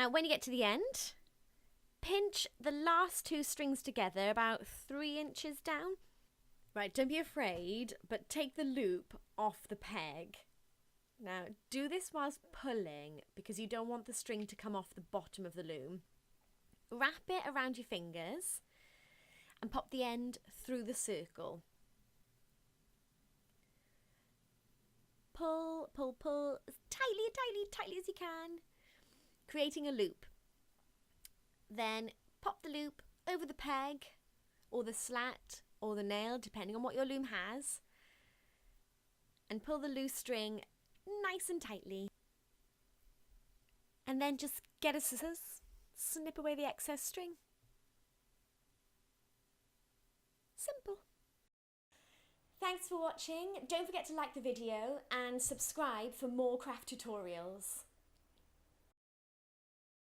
Now when you get to the end, pinch the last 2 strings together about 3 inches down. Right, don't be afraid, but take the loop off the peg. Now do this whilst pulling because you don't want the string to come off the bottom of the loom. Wrap it around your fingers and pop the end through the circle. Pull, pull, pull as tightly as you can, creating a loop. Then pop the loop over the peg or the slat or the nail, depending on what your loom has, and pull the loose string nice and tightly. And then just get a scissors, snip away the excess string. Simple. Thanks for watching. Don't forget to like the video and subscribe for more craft tutorials.